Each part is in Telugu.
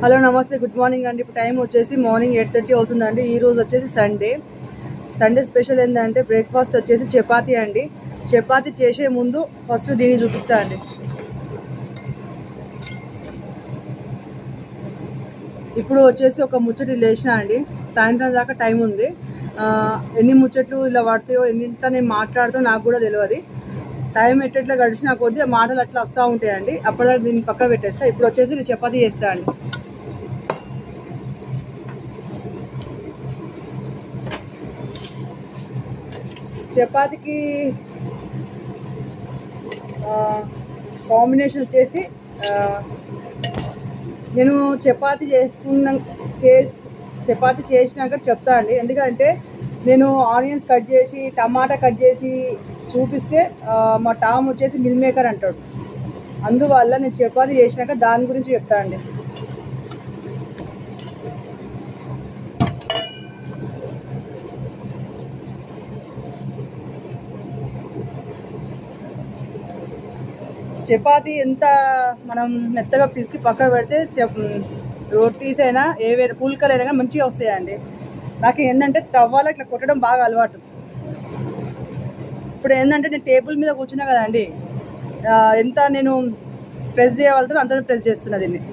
హలో నమస్తే, గుడ్ మార్నింగ్ అండి. ఇప్పుడు టైం వచ్చేసి మార్నింగ్ 8:30 అవుతుందండి. ఈ రోజు వచ్చేసి సండే స్పెషల్ ఏంటంటే బ్రేక్ఫాస్ట్ వచ్చేసి చపాతీ అండి. చపాతీ చేసే ముందు ఫస్ట్ దీన్ని చూపిస్తా అండి. ఇప్పుడు వచ్చేసి ఒక ముచ్చటి లేచిన అండి. సాయంత్రం దాకా టైం ఉంది. ఎన్ని ముచ్చట్లు ఇలా పడతాయో, ఎన్నింత నేను మాట్లాడుతూ నాకు కూడా తెలియదు. టైం ఎట్లా గడిచినా కొద్దీ మాటలు అట్లా వస్తూ ఉంటాయండి. అప్పటిదాకా దీన్ని పక్క పెట్టేస్తా. ఇప్పుడు వచ్చేసి నేను చపాతీ చేస్తా అండి. చపాతీకి కాంబినేషన్ వచ్చేసి నేను చపాతీ చపాతీ చేసినాక చెప్తా అండి. ఎందుకంటే నేను ఆనియన్స్ కట్ చేసి టమాటా కట్ చేసి చూపిస్తే మా టామ్ వచ్చేసి మిల్ మేకర్ అంటాడు. అందువల్ల నేను చపాతీ చేసినాక దాని గురించి చెప్తా అండి. చపాతీ ఎంత మనం మెత్తగా పిసికి పక్క పెడితే రోటీస్ అయినా ఏవైనా పుల్కలు అయినా మంచిగా వస్తాయండి. నాకు ఏంటంటే తవ్వాలో ఇట్లా కొట్టడం బాగా అలవాటు. ఇప్పుడు ఏంటంటే నేను టేబుల్ మీద కూర్చున్నా కదండి, ఎంత నేను ప్రెస్ చేయగలుగుతానో అంత ప్రెస్ చేస్తున్నా దీన్ని.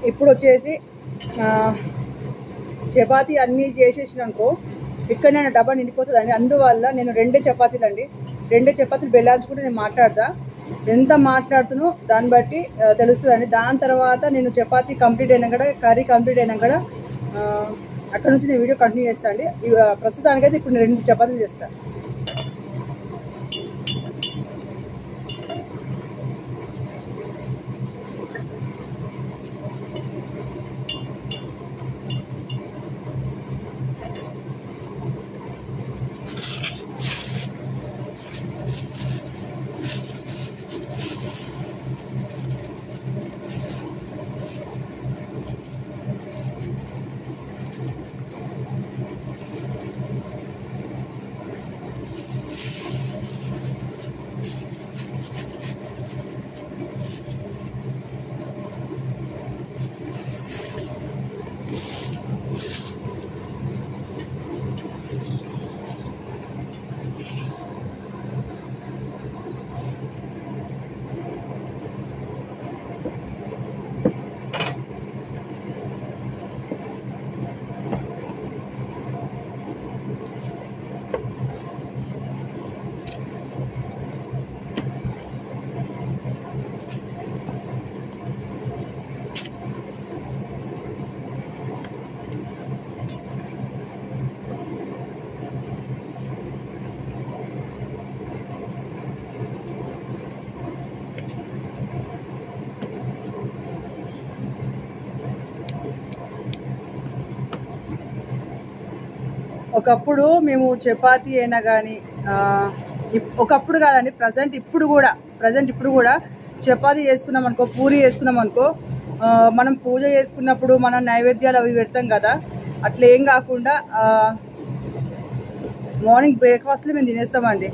ఇప్పుడు వచ్చేసి చపాతీ అన్నీ చేసేసినాకో ఇక్కడ నేను డబ్బా నిండిపోతుందండి. అందువల్ల నేను రెండే చపాతీలు బెల్లాంచుకుంటే నేను మాట్లాడతా. ఎంత మాట్లాడుతునో దాన్ని బట్టి తెలుస్తుందండి. దాని తర్వాత నేను చపాతీ కంప్లీట్ అయినా కూడా, కర్రీ కంప్లీట్ అయినా కూడా అక్కడ నుంచి నేను వీడియో కంటిన్యూ చేస్తాను అండి. ప్రస్తుతానికైతే ఇప్పుడు నేను 2 చపాతీలు చేస్తాను. ఒకప్పుడు మేము చపాతీ అయినా కానీ ఒకప్పుడు కాదండి, ప్రజెంట్ ఇప్పుడు కూడా చపాతీ చేసుకున్నాం అనుకో, పూరి చేసుకున్నాం అనుకో, మనం పూజ చేసుకున్నప్పుడు మనం నైవేద్యాలు అవి పెడతాం కదా, అట్లా ఏం కాకుండా మార్నింగ్ బ్రేక్ఫాస్ట్లో మేము తినేస్తామండి.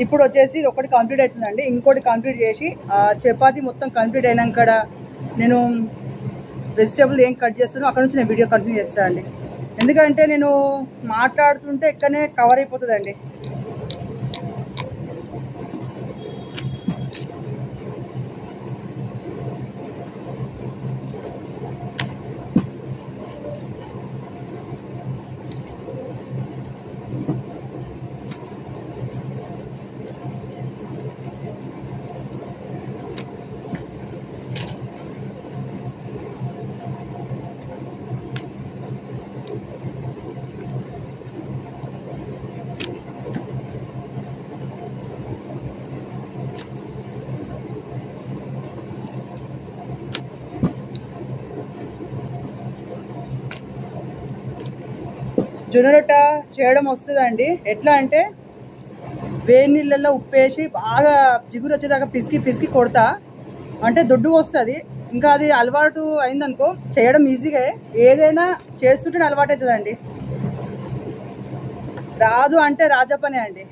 ఇప్పుడు వచ్చేసి ఒకటి కంప్లీట్ అవుతుందండి, ఇంకోటి కంప్లీట్ చేసి చపాతీ మొత్తం కంప్లీట్ అయినాక నేను వెజిటేబుల్ ఏం కట్ చేస్తానో అక్కడ నుంచి నేను వీడియో కంటిన్యూ చేస్తాను అండి. ఎందుకంటే నేను మాట్లాడుతుంటే ఇక్కడనే కవర్ అయిపోతుందండి. జొన్న రొట్టె చేయడం వస్తుందండి. ఎట్లా అంటే వేడి నీళ్ళల్లో ఉప్పేసి బాగా జిగురు వచ్చేదాకా పిసికి కొడతా, అంటే దొడ్డుగా వస్తుంది. ఇంకా అది అలవాటు అయిందనుకో చేయడం ఈజీగా, ఏదైనా చేస్తుంటే అలవాటు అవుతుందండి. రాదు అంటే రాజపనే అండి.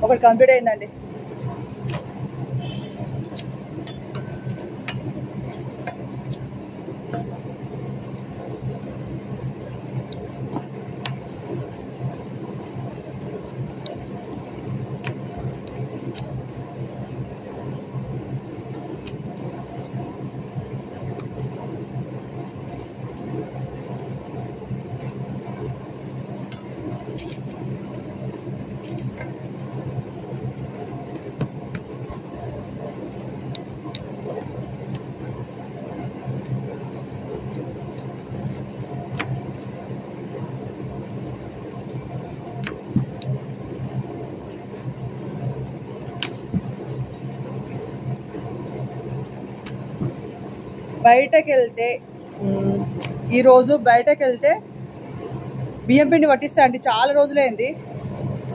ఒకటి కంప్లీట్ అయిందండి. ఈరోజు బయటకు వెళ్తే బియ్యం పిండి పట్టిస్తా అండి. చాలా రోజులైంది.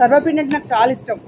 సర్వపిండి అంటే నాకు చాలా ఇష్టం.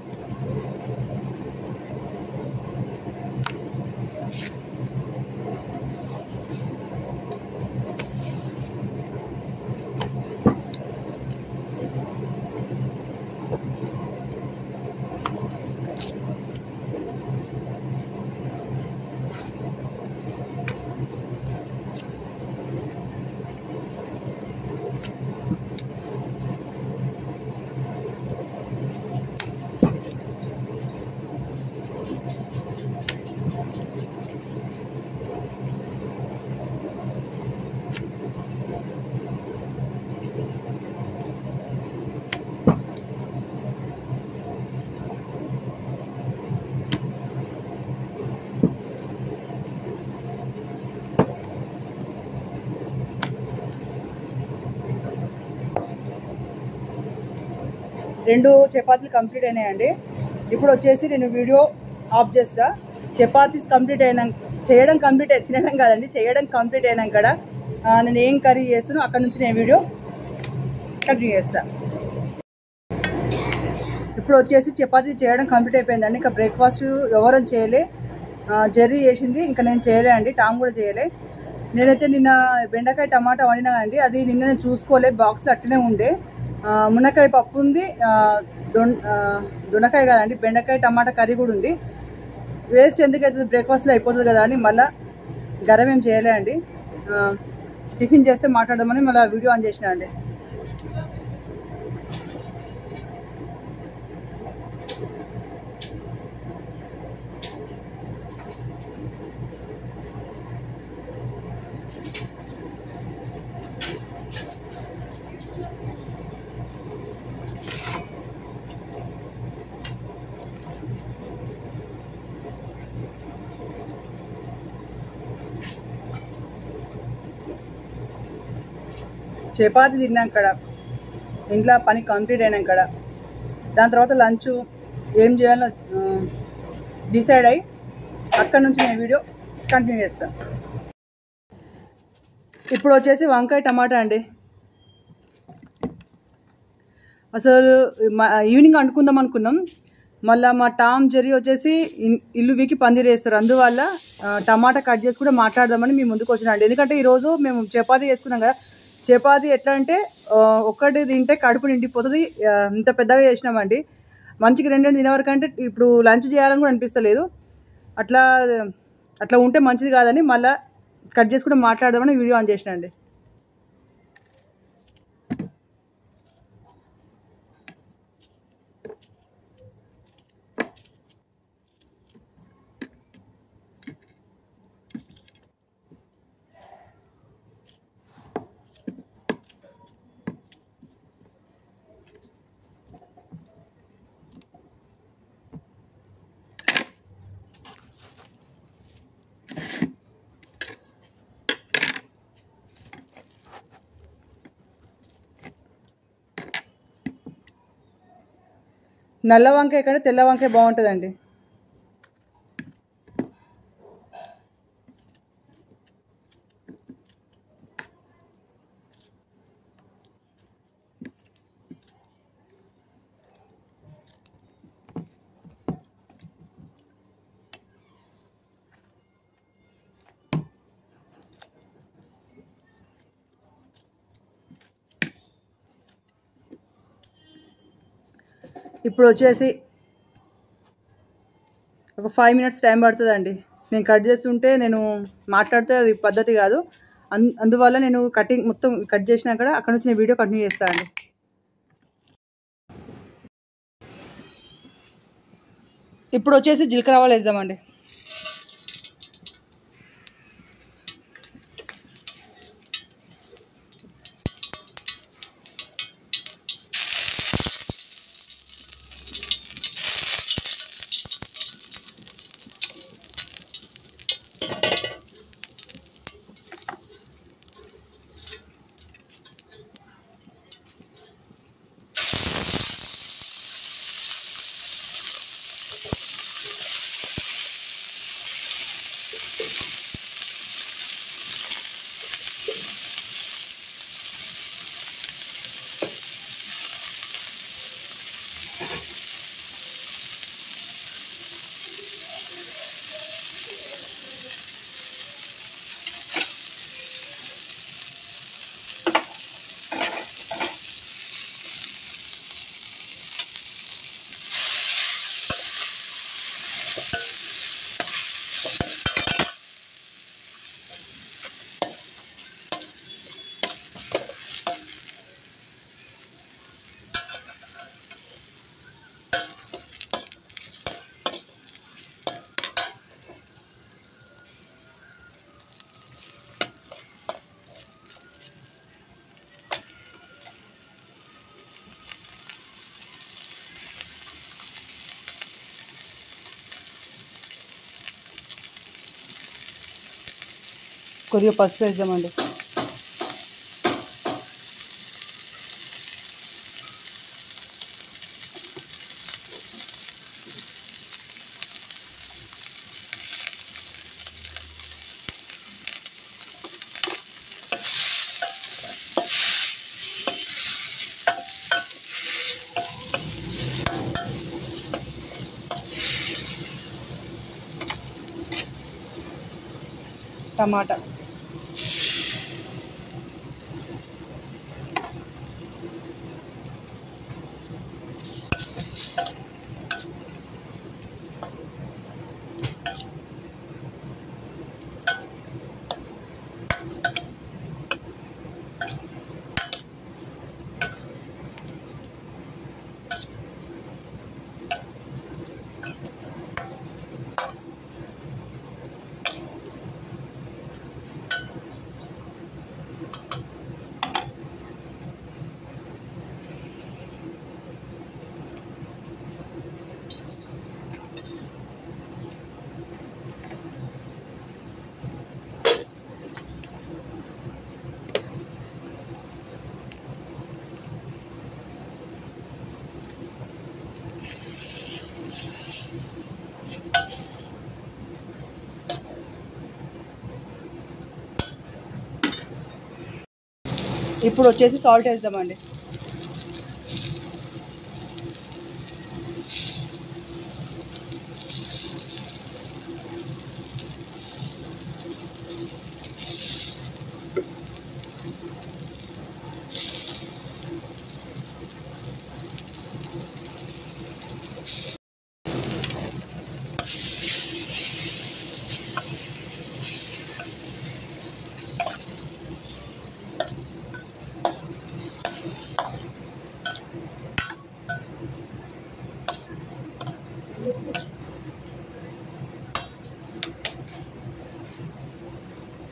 రెండు చపాతీలు కంప్లీట్ అయినాయండి. ఇప్పుడు వచ్చేసి నేను వీడియో ఆఫ్ చేస్తా. చపాతీస్ కంప్లీట్ అయినాక చేయడం కంప్లీట్ తినడం కాదండి, చేయడం కంప్లీట్ అయినాక కూడా నేను ఏం కర్రీ చేస్తానో అక్కడ నుంచి నేను వీడియో కంటిన్యూ చేస్తా. ఇప్పుడు వచ్చేసి చపాతీ చేయడం కంప్లీట్ అయిపోయిందండి. ఇంకా బ్రేక్ఫాస్ట్ ఎవరని చేయలే, జెర్రీ చేసింది, ఇంకా నేను చేయలే అండి. టామ్ కూడా చేయలే. నేనైతే నిన్న బెండకాయ టమాటా వండినా అండి, అది నిన్న నేను చూసుకోలే, బాక్స్లో అట్లనే ఉండే. మునక్కాయ పప్పు ఉంది, దొండకాయ కాదండి, బెండకాయ టమాటా కర్రీ కూడా ఉంది. వేస్ట్ ఎందుకు అవుతుంది, బ్రేక్ఫాస్ట్లో అయిపోతుంది కదా అని మళ్ళీ గరం ఏం చేయలే అండి. టిఫిన్ చేస్తే మాట్లాడదామని మళ్ళీ వీడియో ఆన్ చేసిన అండి. చపాతి తిన్నాక ఇంట్లో పని కంప్లీట్ అయినాక దాని తర్వాత లంచ్ ఏం చేయాలో డిసైడ్ అయ్యి అక్కడ నుంచి నేను వీడియో కంటిన్యూ చేస్తాను. ఇప్పుడు వచ్చేసి వంకాయ టమాటా అండి. అసలు ఈవినింగ్ వండుకుందాం అనుకున్నాం, మళ్ళీ మా టామ్ జెర్రీ వచ్చేసి ఇల్లు వీకి పందిరి వేస్తారు. అందువల్ల టమాటా కట్ చేసి కూడా మాట్లాడదామని మేము ముందుకు వచ్చినాండి. ఎందుకంటే ఈరోజు మేము చపాతీ చేసుకున్నాం కదా. చపాతీ ఎట్లా అంటే ఒక్కటి తింటే కడుపు నిండిపోతుంది, ఇంత పెద్దగా చేసినామండి. మంచిగా 2 తినేవరకు అంటే ఇప్పుడు లంచ్ చేయాలని కూడా అనిపిస్తలేదు. అట్లా అట్లా ఉంటే మంచిది కాదని మళ్ళీ కట్ చేసి కూడా మాట్లాడదామని వీడియో ఆన్ చేసిన అండి. నల్ల వంకాయ కంటే తెల్ల వంకాయ బాగుంటుందండి. ఇప్పుడు వచ్చేసి ఒక 5 మినిట్స్ టైం పడుతుందండి. నేను కట్ చేస్తుంటే నేను మాట్లాడితే అది పద్ధతి కాదు. అందువల్ల నేను కటింగ్ మొత్తం కట్ చేసినాక అక్కడ నుంచి నేను వీడియో కంటిన్యూ చేస్తానండి. ఇప్పుడు వచ్చేసి జీలకర్ర ఆవాలు వేద్దామండి. కొద్దిగా పసుపు వేద్దామండి. టమాటా ఇప్పుడు వచ్చేసి సాల్ట్ వేద్దామండి.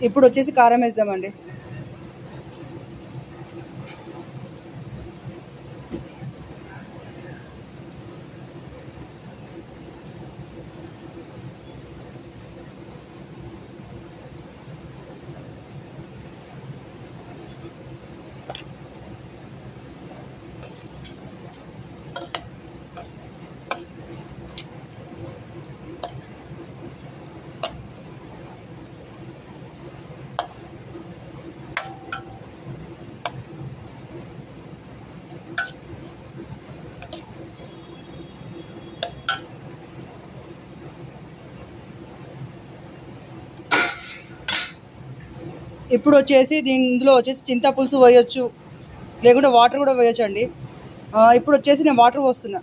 ఇప్పుడు వచ్చేసి కారం వేద్దామండి. ఇప్పుడు వచ్చేసి ఇందులో వచ్చేసి చింతపులుసు వేయొచ్చు, లేకుంటే వాటర్ కూడా వేయొచ్చు అండి. ఇప్పుడు వచ్చేసి నేను వాటర్ పోస్తున్నా.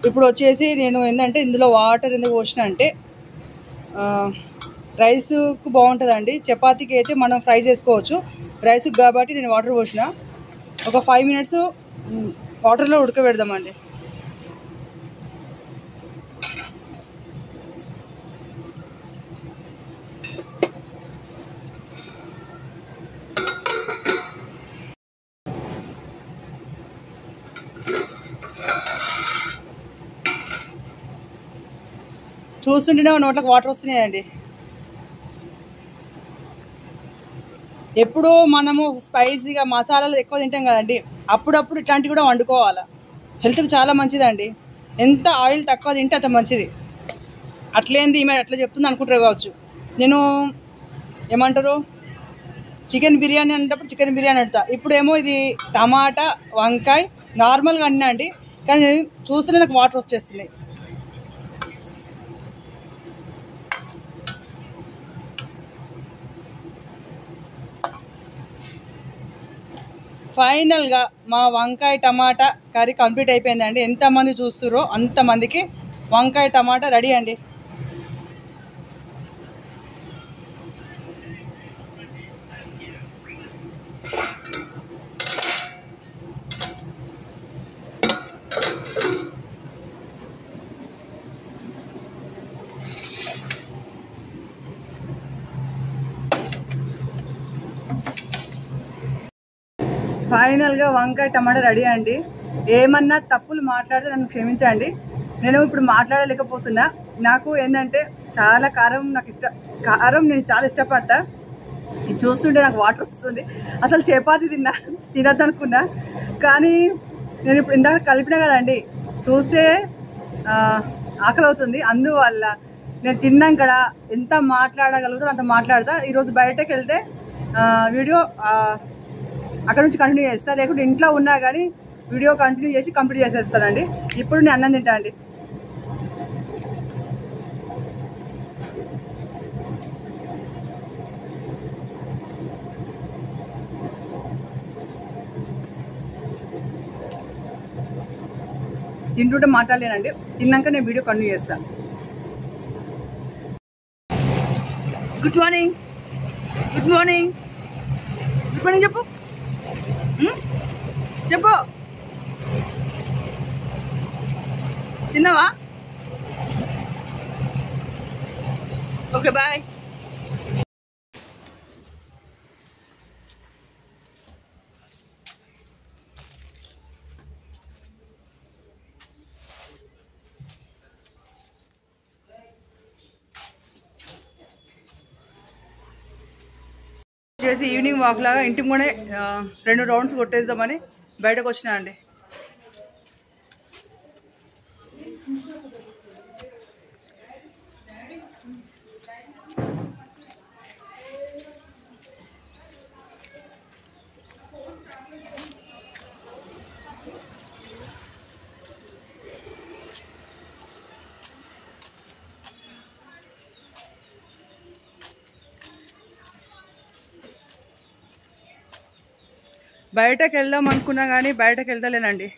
ఇప్పుడు వచ్చేసి నేను ఏంటంటే ఇందులో వాటర్ ఎందుకు పోసిన అంటే రైస్కు బాగుంటుందండి. చపాతీకి అయితే మనం ఫ్రై చేసుకోవచ్చు, రైస్కి కాబట్టి నేను వాటర్ పోసిన. ఒక 5 minutes వాటర్లో ఉడకబెడదామండి. చూస్తుంటేనే నోట్లకు వాటర్ వస్తున్నాయండి. ఎప్పుడూ మనము స్పైసీగా మసాలాలు ఎక్కువ తింటాం కదండి, అప్పుడప్పుడు ఇట్లాంటివి కూడా వండుకోవాలి. హెల్త్కి చాలా మంచిదండి. ఎంత ఆయిల్ తక్కువ తింటే అంత మంచిది. అట్లేంది ఈమె అట్లా చెప్తుంది అనుకుంటారు కావచ్చు. నేను ఏమంటారు చికెన్ బిర్యానీ అనేటప్పుడు చికెన్ బిర్యానీ అడుగుతా. ఇప్పుడేమో ఇది టమాటా వంకాయ నార్మల్గా అన్నా అండి, కానీ చూస్తేనే నాకు వాటర్ వచ్చేస్తున్నాయి. ఫైనల్గా మా వంకాయ టమాటా కర్రీ కంప్లీట్ అయిపోయిందండి. ఎంతమంది చూస్తుర్రో అంతమందికి వంకాయ టమాటా రెడీ అండి. ఫైనల్గా వంకాయ టమాటా రెడీ అండి. ఏమన్నా తప్పులు మాట్లాడితే నన్ను క్షమించండి. నేను ఇప్పుడు మాట్లాడలేకపోతున్నా. నాకు ఏంటంటే చాలా కారం కారం నేను చాలా ఇష్టపడతా. ఇది చూస్తుంటే నాకు వాటర్ వస్తుంది. అసలు చపాతీ తినద్దు అనుకున్నా, కానీ నేను ఇప్పుడు ఇందాక కలిపినా కదండి, చూస్తే ఆకలి అవుతుంది. అందువల్ల నేను తిన్నాక ఎంత మాట్లాడగలుగుతానో అంత మాట్లాడతా. ఈరోజు బయటకు వెళ్తే వీడియో అక్కడ నుంచి కంటిన్యూ చేస్తా, లేకుంటే ఇంట్లో ఉన్నా కానీ వీడియో కంటిన్యూ చేసి కంప్లీట్ చేసేస్తానండి. ఇప్పుడు నేను అన్నం తింటా అండి. తింటుంటే మాట్లాడలేనండి, తిన్నాక నేను వీడియో కంటిన్యూ చేస్తాను. Good morning, good morning, good morning చెప్పు, చెప్పు. తిన్నావా? Okay bye. చేసి ఈవినింగ్ వాక్ లాగా ఇంటి ముందే 2 రౌండ్స్ కొట్టేద్దామని బయటకు వచ్చినా అండి. బయటకు వెళ్దాం అనుకున్నా కానీ బయటకు వెళ్తలేనండి.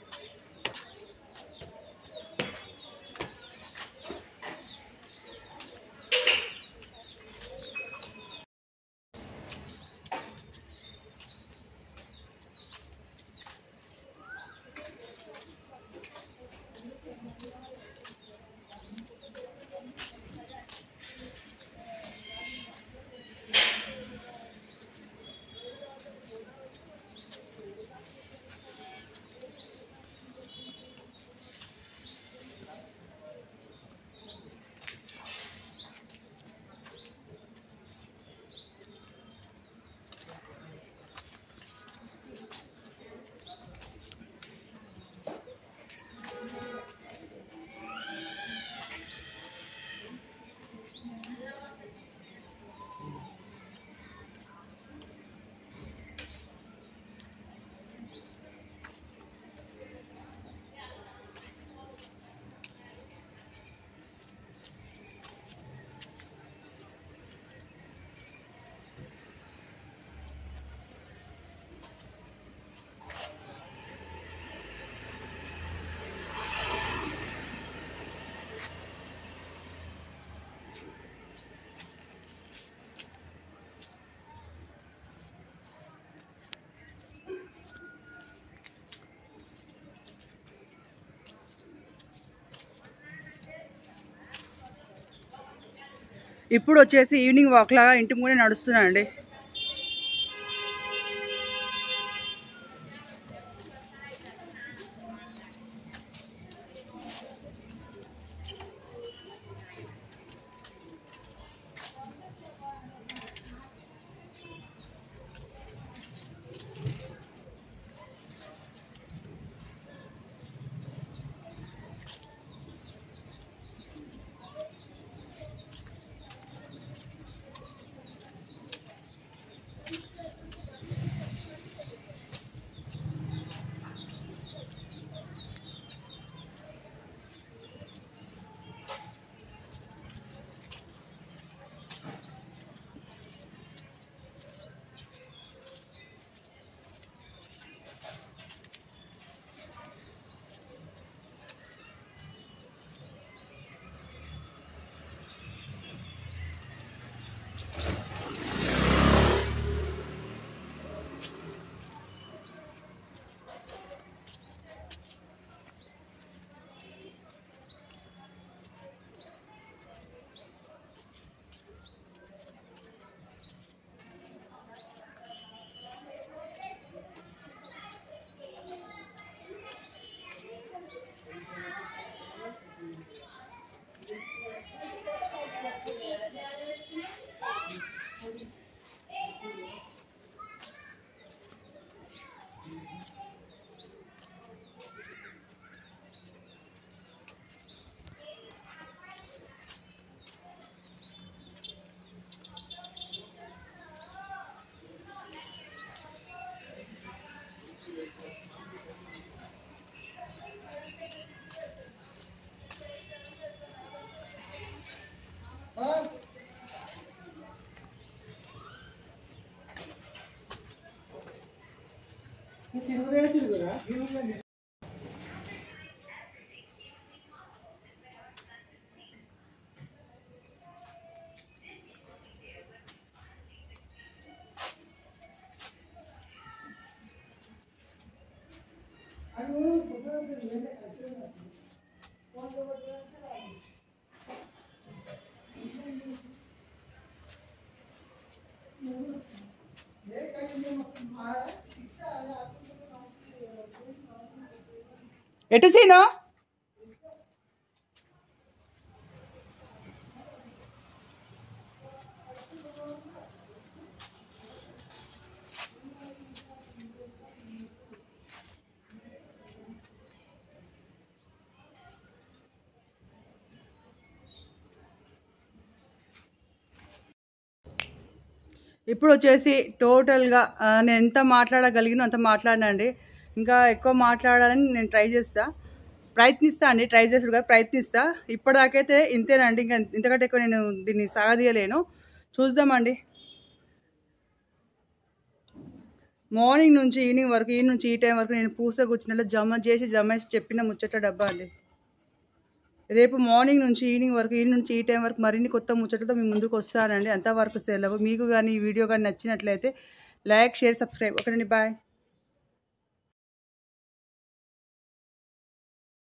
ఇప్పుడు వచ్చేసి ఈవినింగ్ వాక్ లాగా ఇంటి ముందే నడుస్తున్నాను అండి. ఎటు సీను ఇప్పుడు వచ్చేసి టోటల్గా నేను ఎంత మాట్లాడగలిగినో అంత మాట్లాడినండి. ఇంకా ఎక్కువ మాట్లాడాలని నేను ప్రయత్నిస్తా అండి. ట్రై చేసుడు కాదు, ప్రయత్నిస్తా. ఇప్పటిదాకైతే ఇంతేనండి, ఇంకా ఇంతకంటే ఎక్కువ నేను దీన్ని సాగదీయలేను. చూద్దామండి. మార్నింగ్ నుంచి ఈవినింగ్ వరకు, ఈ నుంచి ఈ టైం వరకు నేను పూస కూర్చున్నట్లు జమ చేసి చెప్పిన ముచ్చట్ల డబ్బా అండి. రేపు మార్నింగ్ నుంచి ఈవినింగ్ వరకు, ఈ నుంచి ఈ టైం వరకు మరిన్ని కొత్త ముచ్చట్లతో మీ ముందుకు వస్తానండి. అంతవరకు సెలవు. మీకు కానీ ఈ వీడియో కానీ నచ్చినట్లయితే లైక్, షేర్, సబ్స్క్రైబ్. ఓకేనండి, బాయ్.